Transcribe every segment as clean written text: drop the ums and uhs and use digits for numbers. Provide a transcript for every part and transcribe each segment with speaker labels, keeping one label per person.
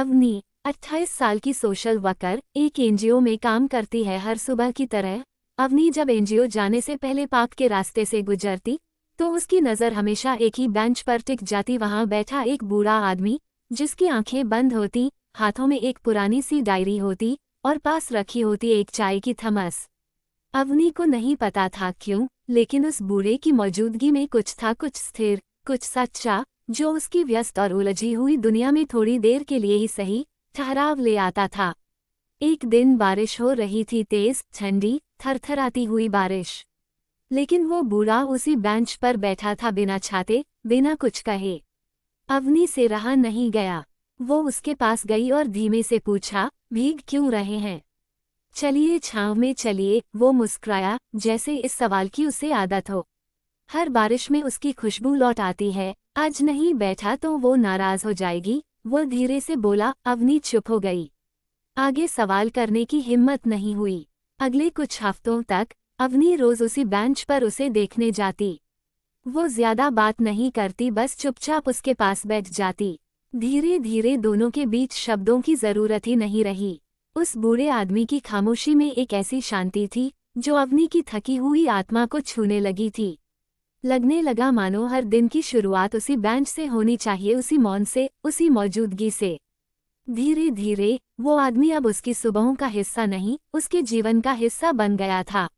Speaker 1: अवनी 28 साल की social worker एक एनजीओ में काम करती है। हर सुबह की तरह अवनी जब एनजीओ जाने से पहले पार्क के रास्ते से गुजरती तो उसकी नज़र हमेशा एक ही बेंच पर टिक जाती। वहां बैठा एक बूढ़ा आदमी जिसकी आंखें बंद होती, हाथों में एक पुरानी सी डायरी होती और पास रखी होती एक चाय की थमस। अवनी को नहीं पता था क्यों, लेकिन उस बूढ़े की मौजूदगी में कुछ था, कुछ स्थिर, कुछ सच्चा, जो उसकी व्यस्त और उलझी हुई दुनिया में थोड़ी देर के लिए ही सही ठहराव ले आता था। एक दिन बारिश हो रही थी, तेज, ठंडी, थरथराती हुई बारिश। लेकिन वो बूढ़ा उसी बेंच पर बैठा था, बिना छाते, बिना कुछ कहे। अवनी से रहा नहीं गया। वो उसके पास गई और धीमे से पूछा, भीग क्यों रहे हैं? चलिए छांव में चलिए। वो मुस्कुराया, जैसे इस सवाल की उसे आदत हो। हर बारिश में उसकी खुशबू लौट आती है। आज नहीं बैठा तो वो नाराज हो जाएगी, वो धीरे से बोला। अवनी चुप हो गई। आगे सवाल करने की हिम्मत नहीं हुई। अगले कुछ हफ्तों तक अवनी रोज उसी बेंच पर उसे देखने जाती। वो ज्यादा बात नहीं करती, बस चुपचाप उसके पास बैठ जाती। धीरे धीरे दोनों के बीच शब्दों की जरूरत ही नहीं रही। उस बूढ़े आदमी की खामोशी में एक ऐसी शांति थी जो अवनी की थकी हुई आत्मा को छूने लगी थी। लगने लगा मानो हर दिन की शुरुआत उसी बेंच से होनी चाहिए, उसी मौन से, उसी मौजूदगी से। धीरे धीरे वो आदमी अब उसकी सुबहों का हिस्सा नहीं, उसके जीवन का हिस्सा बन गया था।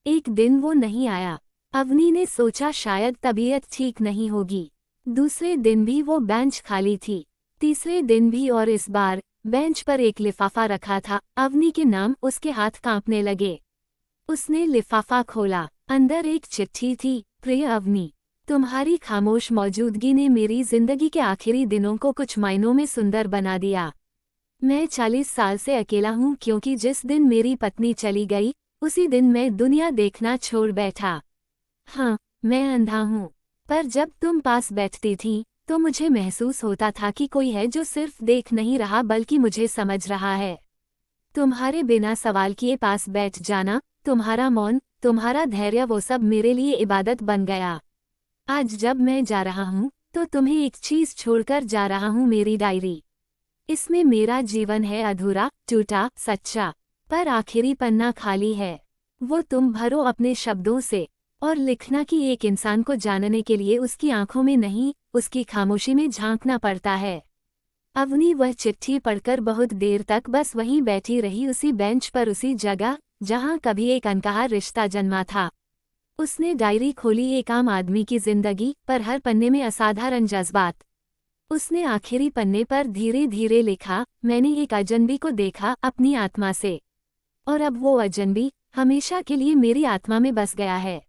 Speaker 1: एक दिन वो नहीं आया। अवनी ने सोचा शायद तबीयत ठीक नहीं होगी। दूसरे दिन भी वो बेंच खाली थी। तीसरे दिन भी, और इस बार बेंच पर एक लिफाफा रखा था, अवनी के नाम। उसके हाथ कांपने लगे। उसने लिफाफा खोला। अंदर एक चिट्ठी थी। प्रिय अवनी, तुम्हारी खामोश मौजूदगी ने मेरी जिंदगी के आखिरी दिनों को कुछ मायनों में सुंदर बना दिया। मैं 40 साल से अकेला हूँ, क्योंकि जिस दिन मेरी पत्नी चली गई उसी दिन मैं दुनिया देखना छोड़ बैठा। हाँ, मैं अंधा हूँ, पर जब तुम पास बैठती थी तो मुझे महसूस होता था कि कोई है जो सिर्फ देख नहीं रहा बल्कि मुझे समझ रहा है। तुम्हारे बिना सवाल किए पास बैठ जाना, तुम्हारा मौन, तुम्हारा धैर्य, वो सब मेरे लिए इबादत बन गया। आज जब मैं जा रहा हूँ तो तुम्हें एक चीज छोड़कर जा रहा हूँ, मेरी डायरी। इसमें मेरा जीवन है, अधूरा, टूटा, सच्चा, पर आखिरी पन्ना खाली है। वो तुम भरो अपने शब्दों से, और लिखना कि एक इंसान को जानने के लिए उसकी आंखों में नहीं, उसकी खामोशी में झांकना पड़ता है। अवनी वह चिट्ठी पढ़कर बहुत देर तक बस वहीं बैठी रही, उसी बेंच पर, उसी जगह जहां कभी एक अनकहा रिश्ता जन्मा था। उसने डायरी खोली, एक आम आदमी की जिंदगी, पर हर पन्ने में असाधारण जज्बात। उसने आखिरी पन्ने पर धीरे धीरे लिखा, मैंने एक अजनबी को देखा अपनी आत्मा से, और अब वो अजनबी हमेशा के लिए मेरी आत्मा में बस गया है।